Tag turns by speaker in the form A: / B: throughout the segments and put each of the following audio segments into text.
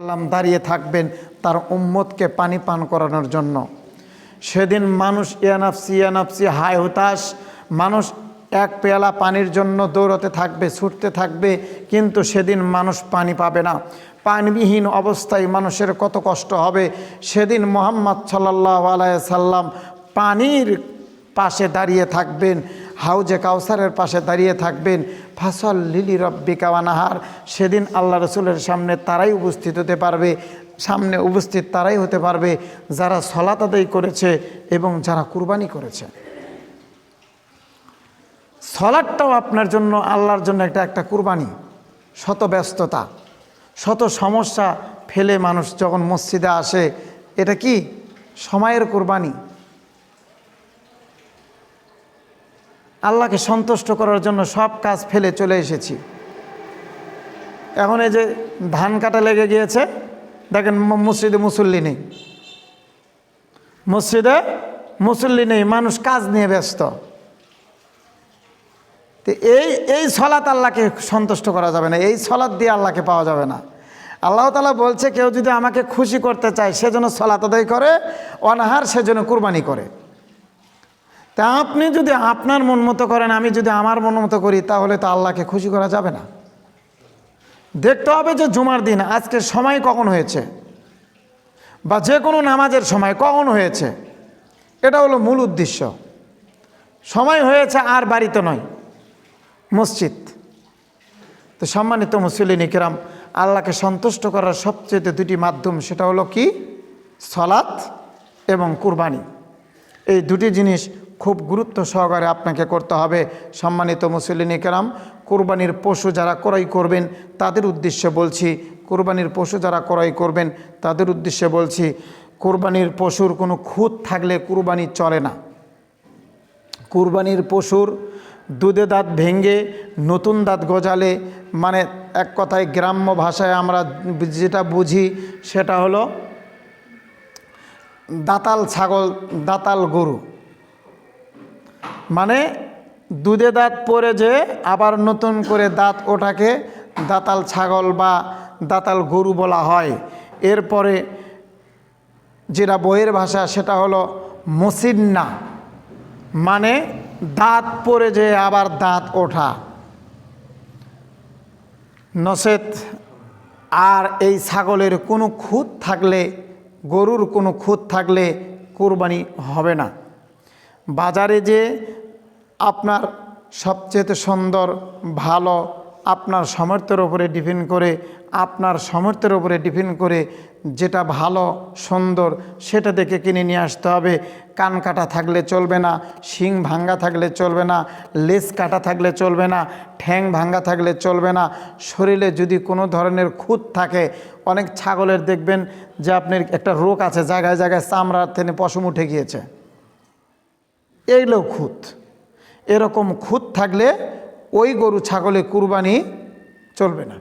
A: সাল্লাম দাঁড়িয়ে থাকবেন তার উম্মতকে পানি পান করানোর জন্য। সেদিন মানুষ ইয়ানাফসি হায় হতাশ, মানুষ এক পেয়ালা পানির জন্য দৌড়তে থাকবে, ছুটতে থাকবে, কিন্তু সেদিন মানুষ পানি পাবে না। পানিবিহীন অবস্থায় মানুষের কত কষ্ট হবে। সেদিন মুহাম্মদ সাল্লাল্লাহু আলাইহি সাল্লাম পানির পাশে দাঁড়িয়ে থাকবেন, হাউজে কাউসারের পাশে দাঁড়িয়ে থাকবেন। ফাসল লিলি রব্বিকা ওয়ানহার। সেদিন আল্লাহ রসুলের সামনে তারাই উপস্থিত হতে পারবে, সামনে উপস্থিত তারাই হতে পারবে যারা সলাত আদায় করেছে এবং যারা কুরবানি করেছে। সলাটটাও আপনার জন্য, আল্লাহর জন্য একটা কুরবানি। শত ব্যস্ততা, শত সমস্যা ফেলে মানুষ যখন মসজিদে আসে, এটা কি সময়ের কুরবানি। আল্লাহকে সন্তুষ্ট করার জন্য সব কাজ ফেলে চলে এসেছি। এখন এই যে ধান কাটা লেগে গিয়েছে, দেখেন মসজিদে মুসল্লি নেই, মসজিদে মুসল্লি নেই, মানুষ কাজ নিয়ে ব্যস্ত। তো এই সলাত আল্লাহকে সন্তুষ্ট করা যাবে না, এই সলাত দিয়ে আল্লাহকে পাওয়া যাবে না। আল্লাহ তাআলা বলছে কেউ যদি আমাকে খুশি করতে চায় সেজন্য সলাত আদায় করে, অনাহার সেজন্য কুরবানি করে। তা আপনি যদি আপনার মন মতো করেন, আমি যদি আমার মন মতো করি, তাহলে তো আল্লাহকে খুশি করা যাবে না। দেখতে হবে যে জুমার দিন আজকের সময় কখন হয়েছে, বা যে কোনো নামাজের সময় কখন হয়েছে, এটা হলো মূল উদ্দেশ্য। সময় হয়েছে আর বাড়িতে নয়, মসজিদ। তো সম্মানিত মুসল্লিন কিরাম, আল্লাহকে সন্তুষ্ট করার সবচেয়ে দুটি মাধ্যম, সেটা হলো কি, সলাত এবং কুরবানি। এই দুটি জিনিস খুব গুরুত্ব সহকারে আপনাকে করতে হবে। সম্মানিত মুসল্লিন কিরাম, কুরবানির পশু যারা ক্রয় করবেন তাদের উদ্দেশ্যে বলছি, কুরবানির পশু যারা ক্রয় করবেন তাদের উদ্দেশ্যে বলছি, কুরবানির পশুর কোনো খুঁত থাকলে কুরবানি চলে না। কুরবানির পশুর দুধে দাঁত ভেঙে নতুন দাঁত গজালে, মানে এক কথায় গ্রাম্য ভাষায় আমরা যেটা বুঝি সেটা হলো দাতাল ছাগল, দাতাল গরু, মানে দুধে দাঁত পড়ে যে আবার নতুন করে দাঁত ওঠাকে দাতাল ছাগল বা দাতাল গরু বলা হয়। এরপরে যেটা বইয়ের ভাষা সেটা হলো মুসিন্না, মানে দাঁত পড়ে যে আবার দাঁত ওঠা। নসেত আর এই ছাগলের কোনো খুঁত থাকলে, গরুর কোনো খুঁত থাকলে কুরবানি হবে না। বাজারে যে আপনার সবচেয়ে সুন্দর ভালো, আপনার সামর্থ্যের উপরে ডিপেন্ড করে, আপনার সামর্থ্যের উপরে ডিপেন্ড করে যেটা ভালো সুন্দর সেটা দেখে কিনে নিয়ে আসতে হবে। কান কাটা থাকলে চলবে না, শিং ভাঙ্গা থাকলে চলবে না, লেজ কাটা থাকলে চলবে না, ঠ্যাং ভাঙ্গা থাকলে চলবে না। শরীরে যদি কোনো ধরনের খুঁত থাকে, অনেক ছাগলের দেখবেন যে আপনার একটা রোগ আছে, জায়গায় জায়গায় চামড়ার থেকে পশম উঠে গিয়েছে, এইগুলো খুঁত। এরকম খুঁত থাকলে ওই গরু ছাগলে কুরবানি চলবে না।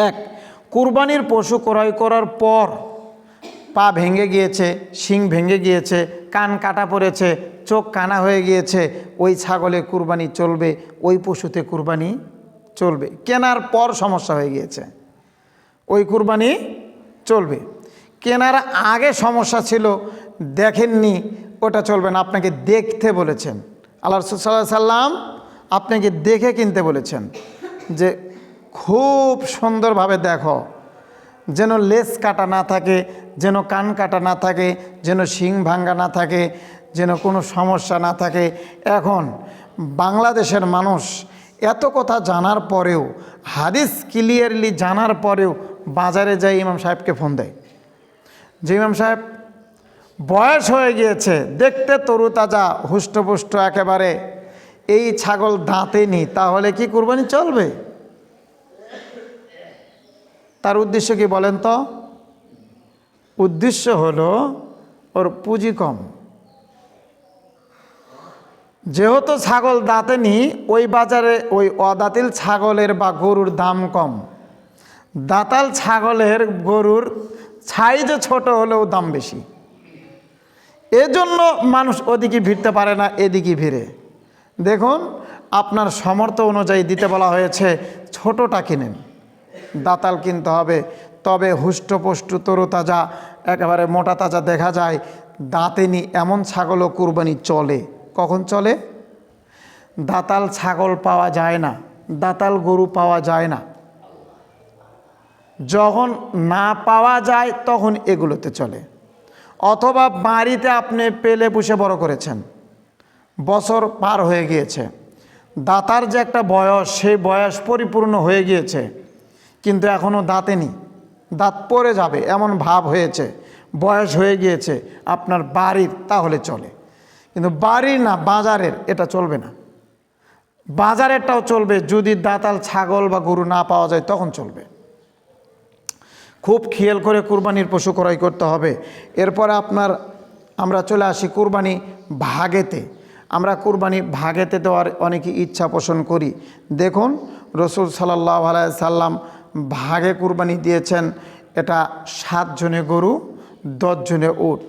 A: এক, কুরবানির পশু ক্রয় করার পর পা ভেঙে গিয়েছে, শিং ভেঙে গিয়েছে, কান কাটা পড়েছে, চোখ কানা হয়ে গিয়েছে, ওই ছাগলে কুরবানি চলবে, ওই পশুতে কুরবানি চলবে। কেনার পর সমস্যা হয়ে গিয়েছে, ওই কুরবানি চলবে। কেনার আগে সমস্যা ছিল, দেখেননি, ওটা চলবে না। আপনাকে দেখতে বলেছেন, আল্লাহ রাসূল সাল্লাল্লাহু আলাইহি সাল্লাম আপনাকে দেখে কিনতে বলেছেন, যে খুব সুন্দরভাবে দেখো, যেন লেজ কাটা না থাকে, যেন কান কাটা না থাকে, যেন শিং ভাঙ্গা না থাকে, যেন কোনো সমস্যা না থাকে। এখন বাংলাদেশের মানুষ এত কথা জানার পরেও, হাদিস ক্লিয়ারলি জানার পরেও বাজারে যায় ইমাম সাহেবকে ফোন দেয়, যে ইমাম সাহেব বয়স হয়ে গিয়েছে, দেখতে তরুতাজা হুষ্টপুষ্ট একেবারে, এই ছাগল দাঁতে নি, তাহলে কি কুরবানি চলবে? তার উদ্দেশ্য কি বলেন তো? উদ্দেশ্য হলো ওর পুঁজি কম। যেহেতু ছাগল দাঁতে নি, ওই বাজারে ওই অদাতিল ছাগলের বা গরুর দাম কম, দাতাল ছাগলের গরুর সাইজে ছোট হলেও দাম বেশি। এজন্য মানুষ ওদিকে ভিড়তে পারে না, এদিকে ভিড়ে। দেখুন, আপনার সামর্থ্য অনুযায়ী দিতে বলা হয়েছে, ছোটটা কিনেন, দাতাল কিনতে হবে। তবে হুষ্টপুষ্ট তরুতাজা একেবারে মোটা তাজা দেখা যায়, দাঁতেনি এমন ছাগলও কুরবানি চলে। কখন চলে? দাতাল ছাগল পাওয়া যায় না, দাতাল গরু পাওয়া যায় না। যখন না পাওয়া যায় তখন এগুলোতে চলে। অথবা বাড়িতে আপনি পেলে পুষে বড় করেছেন, বছর পার হয়ে গিয়েছে, দাতার যে একটা বয়স, সেই বয়স পরিপূর্ণ হয়ে গিয়েছে, কিন্তু এখনও দাঁতেনি, দাঁত পড়ে যাবে এমন ভাব হয়েছে, বয়স হয়ে গিয়েছে আপনার বাড়ির, তাহলে চলে। কিন্তু বাড়ির না, বাজারের, এটা চলবে না। বাজারেরটাও চলবে যদি দাতাল ছাগল বা গরু না পাওয়া যায়, তখন চলবে। খুব খেয়াল করে কুরবানির পশু ক্রয় করতে হবে। এরপরে আমরা চলে আসি কুরবানি ভাগেতে। আমরা কুরবানি ভাগেতে দেওয়ার অনেকে ইচ্ছা পোষণ করি। দেখুন, রসুল সাল্লাল্লাহু আলাইহি সাল্লাম ভাগে কুরবানি দিয়েছেন। এটা 7 জনে গরু 10 জনে উট,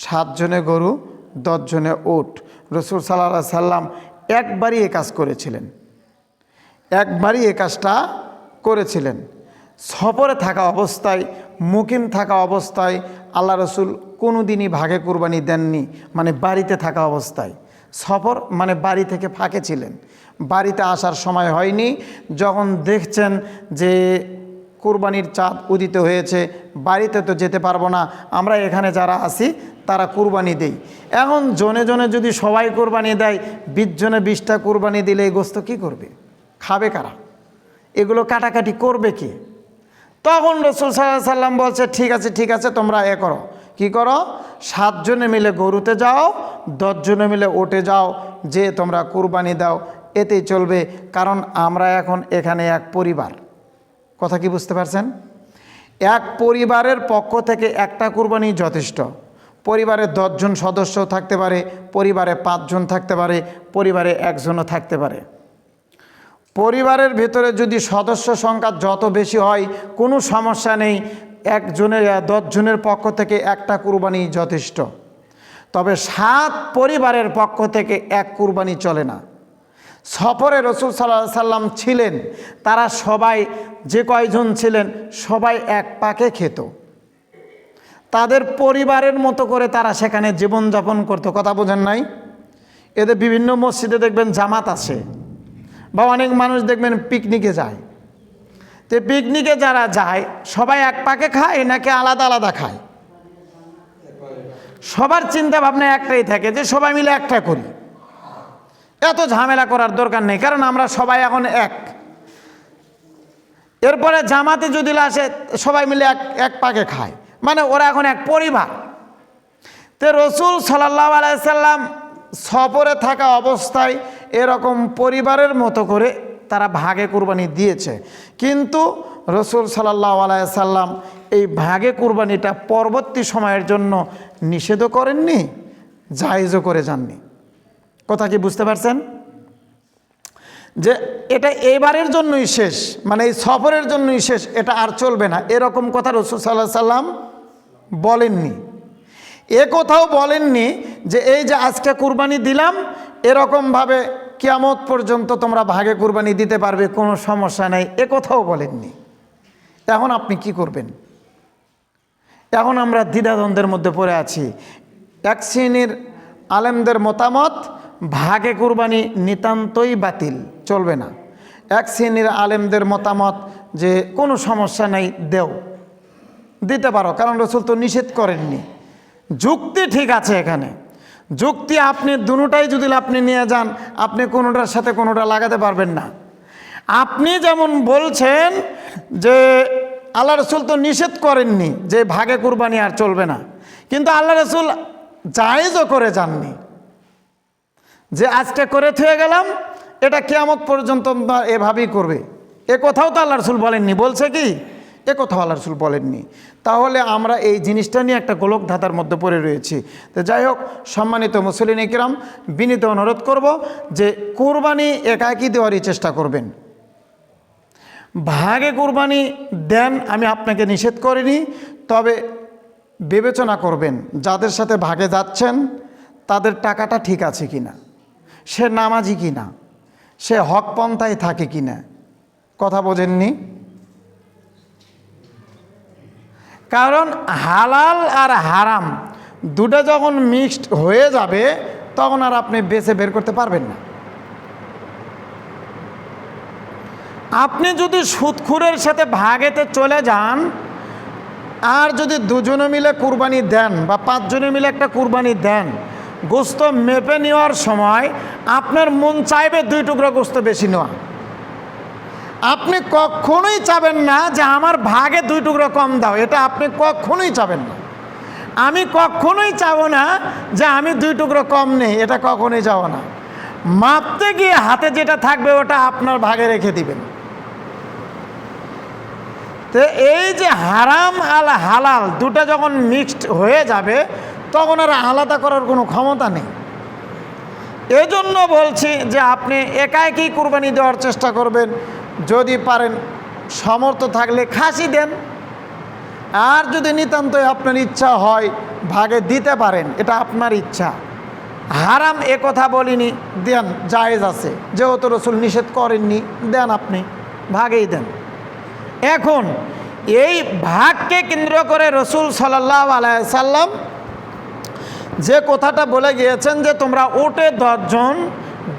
A: 7 জনে গরু 10 জনে উট। রসুল সাল্লাল্লাহু আলাইহি সাল্লাম একবারই এ কাজ করেছিলেন, একবারই এ কাজটা করেছিলেন। সফরে থাকা অবস্থায়, মুকিম থাকা অবস্থায় আল্লাহ রসুল কোনো দিনই ভাগে কুরবানি দেননি, মানে বাড়িতে থাকা অবস্থায়। সফর মানে বাড়ি থেকে ফাঁকে ছিলেন, বাড়িতে আসার সময় হয়নি। যখন দেখছেন যে কুরবানির চাঁদ উদিত হয়েছে, বাড়িতে তো যেতে পারবো না, আমরা এখানে যারা আছি তারা কুরবানি দেই। এখন জনে জনে যদি সবাই কুরবানি দেয়, 20 জনে 20টা কুরবানি দিলে এই গোস্ত কী করবে, খাবে কারা, এগুলো কাটাকাটি করবে কি? তখন রসুল সাল্লাল্লাহু আলাইহি সাল্লাম বলছে, ঠিক আছে তোমরা এ করো, কি করো, 7 জনে মিলে গরুতে যাও, 10 জনে মিলে উটে যাও, যে তোমরা কুরবানি দাও, এতেই চলবে। কারণ আমরা এখন এখানে এক পরিবার। কথা কি বুঝতে পারছেন? এক পরিবারের পক্ষ থেকে একটা কুরবানি যথেষ্ট। পরিবারে 10 জন সদস্য থাকতে পারে, পরিবারে 5 জন থাকতে পারে, পরিবারে 1 জনও থাকতে পারে। পরিবারের ভেতরে যদি সদস্য সংখ্যা যত বেশি হয় কোনো সমস্যা নেই, 1 জনের 10 জনের পক্ষ থেকে একটা কুরবানি যথেষ্ট। তবে 7 পরিবারের পক্ষ থেকে এক কুরবানি চলে না। সফরে রসুল সাল্লাল্লাহু আলাইহি সাল্লাম ছিলেন, তারা সবাই, যে কয়জন ছিলেন সবাই এক পাকে খেত, তাদের পরিবারের মতো করে তারা সেখানে জীবনযাপন করত। কথা বোঝেন নাই? এদের বিভিন্ন মসজিদে দেখবেন জামাত আছে, বা অনেক মানুষ দেখবেন পিকনিকে যায়। তো পিকনিকে যারা যায় সবাই এক পাকে খায় নাকি আলাদা আলাদা খায়? সবার চিন্তা ভাবনা একটাই থাকে যে সবাই মিলে একটা করি, এত ঝামেলা করার দরকার নেই, কারণ আমরা সবাই এখন এক। এরপরে জামাতে যদি আসে সবাই মিলে এক পাকে খায়, মানে ওরা এখন এক পরিবার। তো রসুল সাল্লাল্লাহু আলাইহি সাল্লাম সফরে থাকা অবস্থায় এরকম পরিবারের মতো করে তারা ভাগে কুরবানি দিয়েছে। কিন্তু রসুল সাল্লাল্লাহু আলাইহি সাল্লাম এই ভাগে কুরবানিটা পরবর্তী সময়ের জন্য নিষেধও করেননি, জায়েজও করে যাননি। কথা কি বুঝতে পারছেন? যে এটা এবারের জন্যই শেষ, মানে এই সফরের জন্যই শেষ, এটা আর চলবে না, এরকম কথা রসুল সাল্লাল্লাহু আলাইহি সাল্লাম বলেননি। এ কথাও বলেননি যে এই যে আজকে কুরবানি দিলাম, এরকমভাবে কিয়ামত পর্যন্ত তোমরা ভাগে কুরবানি দিতে পারবে, কোনো সমস্যা নেই, এ কথাও বলেননি। এখন আপনি কি করবেন? এখন আমরা দ্বিধাদ্বন্দ্বের মধ্যে পড়ে আছি। এক শ্রেণীর আলেমদের মতামত ভাগে কুরবানি নিতান্তই বাতিল, চলবে না। এক শ্রেণীর আলেমদের মতামত যে কোনো সমস্যা নেই, দিতে পারো, কারণ রসুল তো নিষেধ করেননি। যুক্তি ঠিক আছে এখানে, যুক্তি আপনি দুটোটাই যদি আপনি নিয়ে যান, আপনি কোনোটার সাথে কোনোটা লাগাতে পারবেন না। আপনি যেমন বলছেন যে আল্লাহ রসুল তো নিষেধ করেননি যে ভাগে কুরবানি আর চলবে না, কিন্তু আল্লাহ রসুল জায়েজও করে যাননি যে আজকে করে থুয়ে গেলাম, এটা কিয়ামত পর্যন্ত এভাবেই করবে, এ কথাও তো আল্লাহ রসুল বলেননি। বলছে কি? এ কথাও আল্লাহ রসুল বলেননি। তাহলে আমরা এই জিনিসটা নিয়ে একটা গোলক ধাঁধার মধ্যে পড়ে রয়েছি। তো যাই হোক, সম্মানিত মুসলিম ইকরাম, বিনীত অনুরোধ করব যে কুরবানি একাকী দেওয়ারই চেষ্টা করবেন। ভাগে কুরবানি দেন, আমি আপনাকে নিষেধ করিনি, তবে বিবেচনা করবেন যাদের সাথে ভাগে যাচ্ছেন তাদের টাকাটা ঠিক আছে কিনা, সে নামাজি কিনা, সে হক পন্থায় থাকে কিনা। কথা বোঝেননি? কারণ হালাল আর হারাম দুটো যখন মিক্সড হয়ে যাবে তখন আর আপনি বেছে বের করতে পারবেন না। আপনি যদি সুদখোরের সাথে ভাগেতে চলে যান আর যদি দুজনে মিলে কুরবানি দেন বা 5 জনে মিলে একটা কুরবানি দেন, গোস্ত মেপে নেওয়ার সময় আপনার মন চাইবে 2 টুকরা গোস্ত বেশি নেওয়া। আপনি কখনোই চাবেন না যে আমার ভাগে 2 টুকরা কম দাও, এটা আপনি কখনোই চাবেন না। আমি কখনোই চাবো না যে আমি 2 টুকরা কম নেই, এটা কখনোই যাব না। মাপতে গিয়ে হাতে যেটা থাকবে ওটা আপনার ভাগে রেখে দিবেন। তো এই যে হারাম আর হালাল দুটো যখন মিক্সড হয়ে যাবে তখন আর আলাদা করার কোনো ক্ষমতা নেই। এজন্য বলছি যে আপনি একাই কুরবানি দেওয়ার চেষ্টা করবেন। যদি পারেন, সামর্থ্য থাকলে খাসি দেন, আর যদি নিতান্তই আপনার ইচ্ছা হয় ভাগে দিতে পারেন, এটা আপনার ইচ্ছা। হারাম এ কথা বলিনি, দেন, জায়েজ আছে, যেহেতু রসুল নিষেধ করেননি, দেন, আপনি ভাগেই দেন। এখন এই ভাগকে কেন্দ্র করে রসুল সাল্লাল্লাহু আলাইহি সাল্লাম যে কথাটা বলে গিয়েছেন যে তোমরা উটে 10 জন,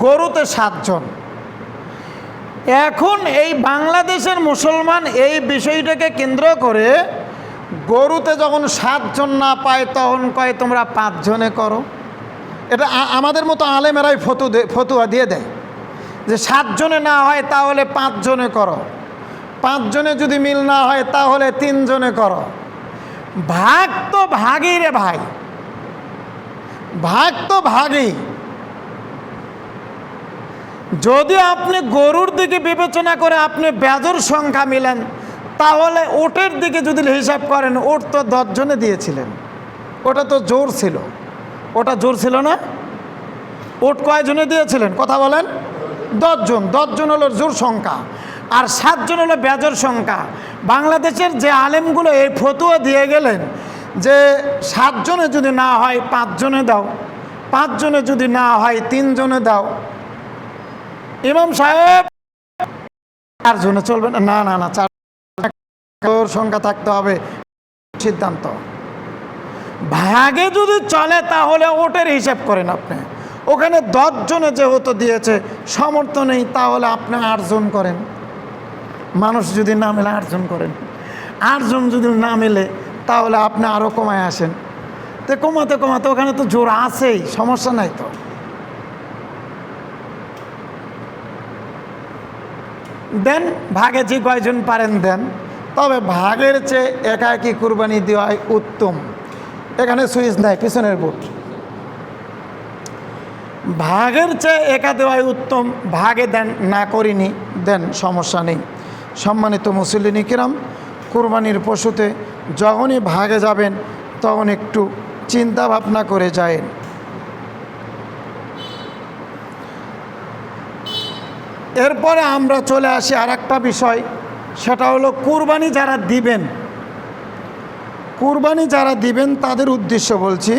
A: গরুতে 7 জন। এখন এই বাংলাদেশের মুসলমান এই বিষয়টাকে কেন্দ্র করে গরুতে যখন 7 জন না পায় তখন কয় তোমরা 5 জনে করো। এটা আমাদের মতো আলেমেরাই ফতুয়া দিয়ে দেয় যে 7 জনে না হয় তাহলে 5 জনে করো, 5 জনে যদি মিল না হয় তাহলে 3 জনে করো। ভাগ তো ভাগই রে ভাই, ভাগ তো ভাগই। যদি আপনি গরুর দিকে বিবেচনা করে আপনি বেজোর সংখ্যা মিলেন, তাহলে ওটের দিকে যদি হিসাব করেন, ওট তো 10 জনে দিয়েছিলেন, ওটা তো জোর ছিল। ওটা জোর ছিল না? ওট কয়জনে দিয়েছিলেন কথা বলেন? 10 জন। 10 জন হলো জোর সংখ্যা, আর 7 জন হলো বেজোর সংখ্যা। বাংলাদেশের যে আলেমগুলো এই ফতুয়া দিয়ে গেলেন যে 7 জনে যদি না হয় 5 জনে দাও, 5 জনে যদি না হয় 3 জনে দাও। ইমাম সাহেব 4 জনে চলবে না, না না না, 4 সংখ্যা থাকতে হবে সিদ্ধান্ত। ভাগে যদি চলে তাহলে ওটের হিসাব করেন আপনি। ওখানে 10 জনে যেহেতু দিয়েছে, সামর্থ্য নেই, তাহলে আপনি 8 জন করেন। মানুষ যদি না মেলে 8 জন করেন। 8 জন যদি না মেলে তাহলে আপনি আরও কমায় আসেন। তো কমাতে কমাতে ওখানে তো জোর আছেই, সমস্যা নাই তো। দেন, ভাগে যে কয়জন পারেন দেন, তবে ভাগের চেয়ে একাকি কুরবানি দেওয়াই উত্তম। এখানে সুইচ নাই, পিছনের বুট। ভাগের চেয়ে একা দেওয়াই উত্তম। ভাগে দেন, না করিনি দেন, সমস্যা নেই। সম্মানিত মুসল্লিন কিরাম, কুরবানির পশুতে যখনই ভাগে যাবেন তখন একটু চিন্তা ভাবনা করে যায়েন। এরপরে আমরা চলে আসি আর একটা বিষয়, সেটা হলো কুরবানি যারা দিবেন। কুরবানি যারা দিবেন তাদের উদ্দেশ্য বলছি।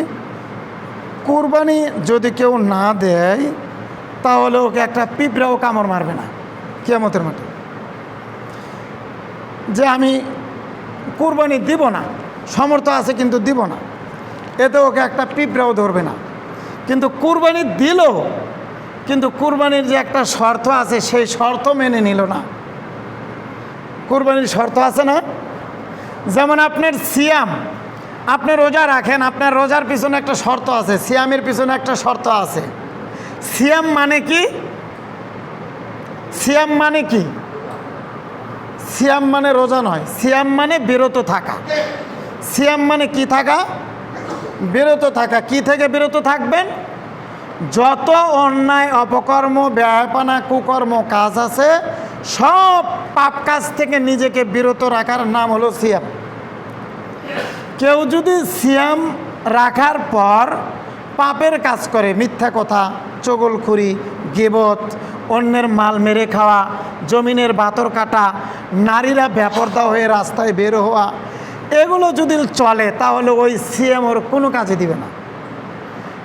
A: কুরবানি যদি কেউ না দেয় তাহলে ওকে একটা পিঁপড়াও কামড় মারবে না কিয়ামতের মাঠে, যে আমি কুরবানি দিব না, সামর্থ্য আছে কিন্তু দিব না, এতে ওকে একটা পিঁপড়াও ধরবে না। কিন্তু কুরবানি দিল, কিন্তু কুরবানির যে একটা শর্ত আছে সেই শর্ত মেনে নিল না। কুরবানির শর্ত আছে না? যেমন আপনার সিয়াম, আপনি রোজা রাখেন, আপনার রোজার পিছনে একটা শর্ত আছে, সিয়ামের পিছনে একটা শর্ত আছে। সিয়াম মানে কি? সিয়াম মানে কি? সিয়াম মানে রোজা নয়, সিয়াম মানে বিরত থাকা। সিয়াম মানে কি থাকা? বিরত থাকা। কি থেকে বিরত থাকবেন? যত অন্যায়, অপকর্ম, ব্যয়পানা, কুকর্ম কাজ আছে, সব পাপ কাজ থেকে নিজেকে বিরত রাখার নাম হলো সিয়াম। কেউ যদি সিয়াম রাখার পর পাপের কাজ করে, মিথ্যা কথা, চগলখুরি, গিবত, অন্যের মাল মেরে খাওয়া, জমিনের বাতর কাটা, নারীরা বেপরদা হয়ে রাস্তায় বের হওয়া, এগুলো যদি চলে তাহলে ওই সিয়াম ওর কোনো কাজে দিবে না।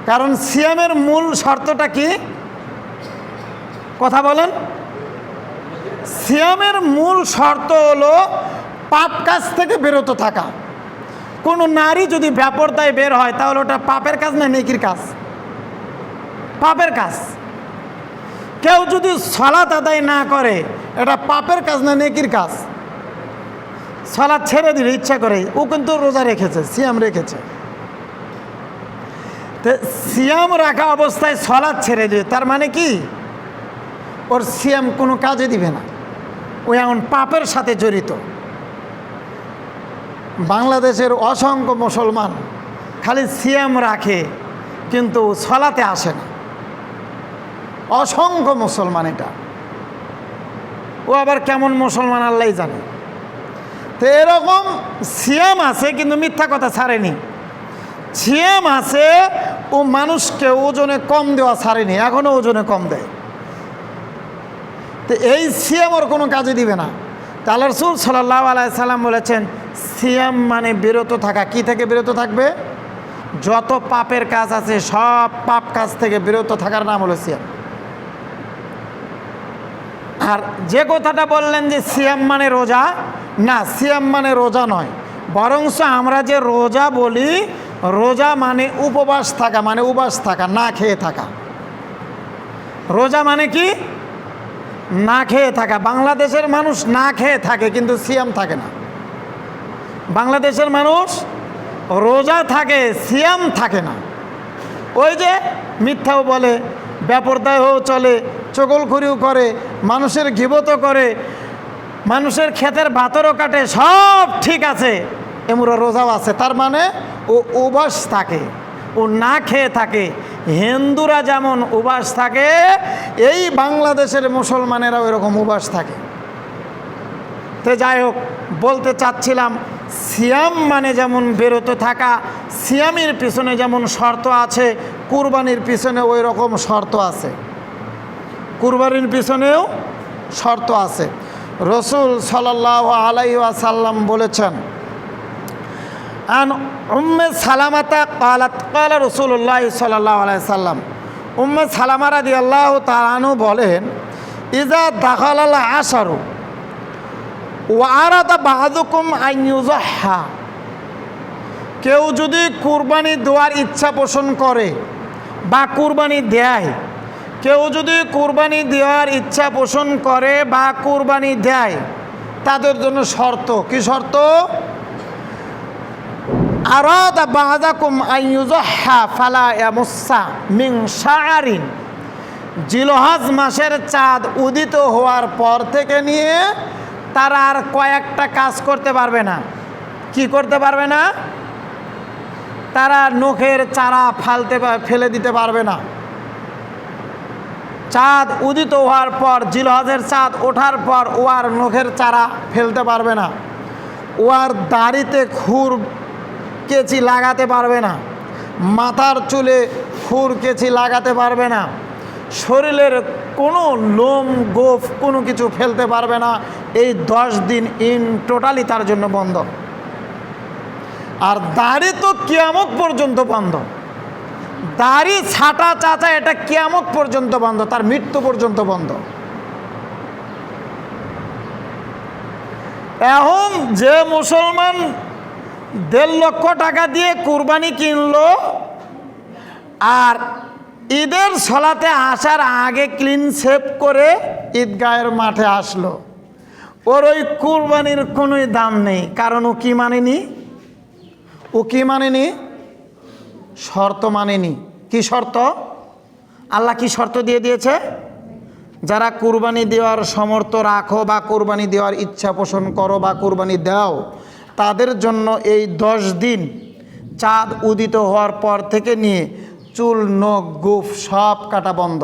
A: কারণ সিয়ামের মূল শর্তটা কি? কথা বলেন। সিয়ামের মূল শর্ত হলো পাপ কাজ থেকে বিরত থাকা। কোনো নারী যদি বেপরদায় বের হয় তাহলে ওটা পাপের কাজ না নেকির কাজ? পাপের কাজ। কেউ যদি সালাত আদায় না করে এটা পাপের কাজ না নেকির কাজ? সালাত ছেড়ে দিলে ইচ্ছা করে, ও কিন্তু রোজা রেখেছে, সিয়াম রেখেছে। তো সিয়াম রাখা অবস্থায় সালাত ছেড়ে দিবে, তার মানে কি ওর সিয়াম কোনো কাজে দিবে না, ও এমন পাপের সাথে জড়িত। বাংলাদেশের অসংখ্য মুসলমান খালি সিয়াম রাখে কিন্তু সালাতে আসে না, অসংখ্য মুসলমান। এটা ও আবার কেমন মুসলমান আল্লাহই জানে। তো এরকম সিয়াম আছে কিন্তু মিথ্যা কথা ছাড়েনি, সিয়াম আছে ও মানুষকে ওজনে কম দেওয়া ছাড়েনি, এখনও ওজনে কম দেয়। তো এই সিয়াম ওর কোনো কাজে দিবে না। তাহলে রাসূল সাল্লাল্লাহু আলাইহি সাল্লাম বলেছেন সিয়াম মানে বিরত থাকা। কি থেকে বিরত থাকবে? যত পাপের কাজ আছে সব পাপ কাজ থেকে বিরত থাকার নাম হলো সিয়াম। আর যে কথাটা বললেন যে সিয়াম মানে রোজা, না, সিয়াম মানে রোজা নয়, বরঞ্চ আমরা যে রোজা বলি, রোজা মানে উপবাস থাকা, মানে উপাস থাকা, না খেয়ে থাকা। রোজা মানে কি? না খেয়ে থাকা। বাংলাদেশের মানুষ না খেয়ে থাকে কিন্তু সিয়াম থাকে না। বাংলাদেশের মানুষ রোজা থাকে, সিয়াম থাকে না। ওই যে মিথ্যাও বলে, বেপরদাও চলে, চগলখড়িও করে, মানুষের গীবতও করে, মানুষের ক্ষেতের ভাতরও কাটে, সব ঠিক আছে, এমরা রোজাও আছে। তার মানে ও উপবাস থাকে, ও না খেয়ে থাকে। হিন্দুরা যেমন উপবাস থাকে, এই বাংলাদেশের মুসলমানেরাও এরকম উপবাস থাকে। তো যাই হোক, বলতে চাচ্ছিলাম সিয়াম মানে যেমন বিরত থাকা, সিয়ামের পিছনে যেমন শর্ত আছে, কুরবানির পিছনে ওই রকম শর্ত আছে, কুরবানির পিছনেও শর্ত আছে। রাসূল সাল্লাল্লাহু আলাইহি ওয়াসাল্লাম বলেছেন, আন উম্মে সালামাতা ক্বালাত ক্বালা রাসূলুল্লাহ সাল্লাল্লাহু আলাইহি ওয়াসাল্লাম, উম্মে সালামা রাদিয়াল্লাহু তাআলা আনহু বলেন, ইজা দাখালাল আশারু ওয়া আরাদা বা'দুকুম আন ইউযাহা, কেউ যদি কুরবানি দেওয়ার ইচ্ছা পোষণ করে বা কুরবানি দেয়, কেউ যদি কুরবানি দেওয়ার ইচ্ছা পোষণ করে বা কুরবানি দেয়, তাদের জন্য শর্ত। কি শর্ত? আরাদা বা'দাকুম আন ইউযাহা ফালা ইয়ামুসসা মিন শা'রিন, জিলহজ মাসের চাঁদ উদিত হওয়ার পর থেকে নিয়ে তারা আর কয়েকটা কাজ করতে পারবে না। কি করতে পারবে না? তারা নখের চারা ফেলে দিতে পারবে না। চাঁদ উদিত হওয়ার পর, জিলহজের চাঁদ ওঠার পর ও আর নখের চারা ফেলতে পারবে না, ও আর দাড়িতে খুর কেচি লাগাতে পারবে না, মাথার চুলে খুর কেচি লাগাতে পারবে না, শরীরের কোনো লোম গোফ কোনো কিছু ফেলতে পারবে না। এই 10 দিন ইন টোটালি তার জন্য বন্ধ। আর দাড়ি তো কিয়ামত পর্যন্ত বন্ধ, দাড়ি ছাটা চাচা এটা কিয়ামত পর্যন্ত বন্ধ, তার মৃত্যু পর্যন্ত বন্ধ। এখন যে মুসলমান 1.5 লক্ষ টাকা দিয়ে কুরবানি কিনলো আর ঈদের সলাতে আসার আগে ক্লিন শেভ করে ঈদগাহের মাঠে আসলো, ওর ওই কুরবানির কোনোই দাম নেই। কারণ ও কি মানেনি? ও কি মানেনি? শর্ত মানেনি। কি শর্ত? আল্লাহ কি শর্ত দিয়ে দিয়েছে? যারা কুরবানি দেওয়ার সমর্থ রাখো বা কুরবানি দেওয়ার ইচ্ছা পোষণ করো বা কুরবানি দাও, তাদের জন্য এই 10 দিন চাঁদ উদিত হওয়ার পর থেকে নিয়ে চুল, নখ, গোফ সব কাটা বন্ধ।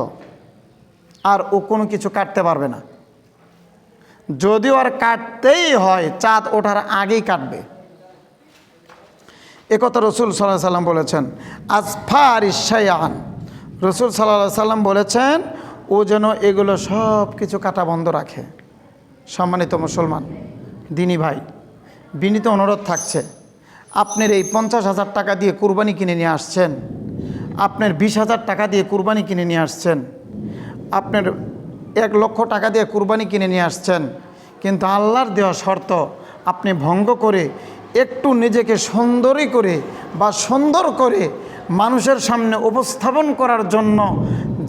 A: আর ও কোনো কিছু কাটতে পারবে না। যদি ওর কাটতেই হয় চাঁদ ওঠার আগেই কাটবে। একথা রাসূল সাল্লাল্লাহু আলাইহি সাল্লাম বলেছেন। আসফারিশ শাইআন, রাসূল সাল্লাল্লাহু আলাইহি সাল্লাম বলেছেন ও যেন এগুলো সব কিছু কাটা বন্ধ রাখে। সম্মানিত মুসলমান দিনী ভাই, বিনীত অনুরোধ থাকছে, আপনার এই 50,000 টাকা দিয়ে কুরবানি কিনে নিয়ে আসছেন, আপনার 20,000 টাকা দিয়ে কুরবানি কিনে নিয়ে আসছেন, আপনার 1 লক্ষ টাকা দিয়ে কুরবানি কিনে নিয়ে আসছেন, কিন্তু আল্লাহর দেওয়া শর্ত আপনি ভঙ্গ করে একটু নিজেকে সুন্দরী করে বা সুন্দর করে মানুষের সামনে উপস্থাপন করার জন্য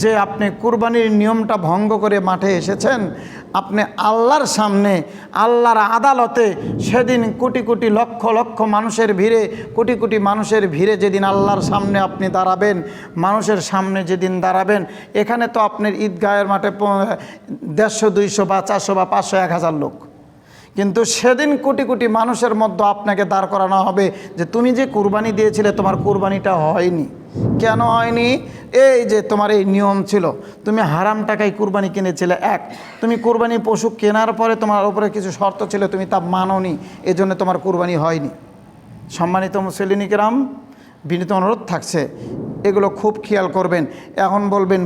A: যে আপনি কুরবানির নিয়মটা ভঙ্গ করে মাঠে এসেছেন, আপনি আল্লাহর সামনে, আল্লাহর আদালতে সেদিন কোটি কোটি লক্ষ লক্ষ মানুষের ভিড়ে, কোটি কোটি মানুষের ভিড়ে যেদিন আল্লাহর সামনে আপনি দাঁড়াবেন, মানুষের সামনে যেদিন দাঁড়াবেন, এখানে তো আপনার ঈদগাহের মাঠে 150, 200 বা 400 বা 500, 1000 লোক, কিন্তু সেদিন কোটি কোটি মানুষের মধ্যে আপনাকে দাঁড় করানো হবে যে তুমি যে কুরবানি দিয়েছিলে তোমার কুরবানিটা হয়নি। কেন হয়নি? এই যে তোমার এই নিয়ম ছিল, তুমি হারাম টাকায় কুরবানি কিনেছিলে। তুমি কুরবানি পশু কেনার পরে তোমার উপরে কিছু শর্ত ছিল, তুমি তা মানোনি, এজন্য তোমার কুরবানি হয়নি। সম্মানিত মুসলিম কিরাম, বিনীত অনুরোধ থাকছে এগুলো খুব খেয়াল করবেন। এখন বলবেন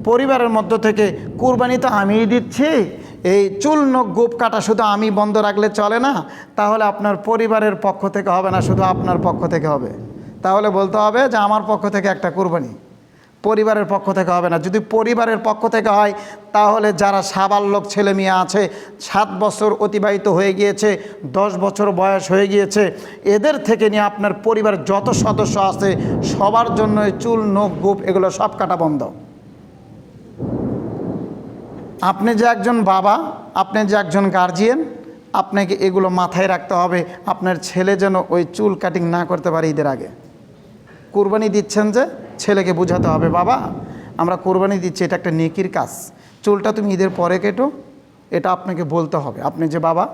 A: পরিবারের মধ্য থেকে কুরবানি তো আমিই দিচ্ছি, এই চুল নখ গোপ কাটা শুধু আমি বন্ধ রাখলে চলে না, তাহলে আপনার পরিবারের পক্ষ থেকে হবে না, শুধু আপনার পক্ষ থেকে হবে। তাহলে বলতে হবে যে আমার পক্ষ থেকে একটা কুরবানি, পরিবারের পক্ষ থেকে হবে না। যদি পরিবারের পক্ষ থেকে হয় তাহলে যারা সাবালক ছেলে মেয়ে আছে, 7 বছর অতিবাহিত হয়ে গিয়েছে, 10 বছর বয়স হয়ে গিয়েছে, এদের থেকে নিয়ে আপনার পরিবারের যত সদস্য আছে সবার জন্য চুল নখ গোপ এগুলো সব কাটা বন্ধ। আপনি যে একজন বাবা, আপনি যে একজন গার্জিয়ান, আপনাকে এগুলো মাথায় রাখতে হবে। আপনার ছেলে যেন ওই চুল কাটিং না করতে পারে ঈদের আগে। কুরবানি দিচ্ছেন যে ছেলেকে বোঝাতে হবে, বাবা আমরা কুরবানি দিচ্ছি, এটা একটা নেকির কাজ, চুলটা তুমি ঈদের পরে কেটো, এটা আপনাকে বলতে হবে। আপনি যে বাবা,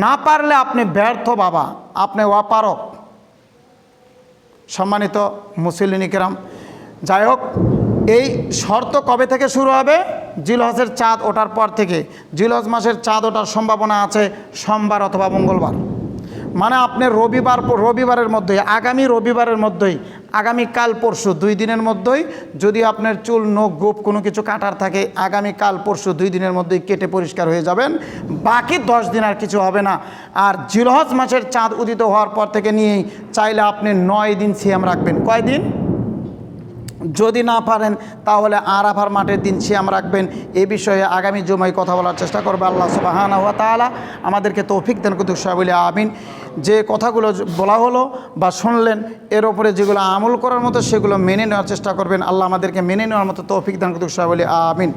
A: না পারলে আপনি ব্যর্থ বাবা, আপনি অপারক। সম্মানিত মুসলিম কিরাম, যাই হোক, এই শর্ত কবে থেকে শুরু হবে? জিলহজের চাঁদ ওঠার পর থেকে। জিলহজ মাসের চাঁদ ওঠার সম্ভাবনা আছে সোমবার অথবা মঙ্গলবার, মানে আপনি রবিবারের মধ্যেই, আগামী রবিবারের মধ্যেই, আগামীকাল পরশু 2 দিনের মধ্যেই যদি আপনার চুল নখ গোপ কোনো কিছু কাটার থাকে, আগামীকাল পরশু 2 দিনের মধ্যেই কেটে পরিষ্কার হয়ে যাবেন। বাকি 10 দিন আর কিছু হবে না। আর জিলহজ মাসের চাঁদ উদিত হওয়ার পর থেকে নিয়েই চাইলে আপনি 9 দিন সিয়াম রাখবেন। কয় দিন? যদি না পারেন তাহলে আরাফার মাঠের দিন সিয়াম রাখবেন। এ বিষয়ে আগামী জুমায় কথা বলার চেষ্টা করবে। আল্লাহ সুবহানাহু ওয়া তাআলা আমাদেরকে তৌফিক দান করুন, সবাই বলি আমিন। যে কথাগুলো বলা হলো বা শুনলেন, এর ওপরে যেগুলো আমল করার মতো সেগুলো মেনে নেওয়ার চেষ্টা করবেন। আল্লাহ আমাদেরকে মেনে নেওয়ার মতো তৌফিক দান করুন, সবাই বলি আমিন।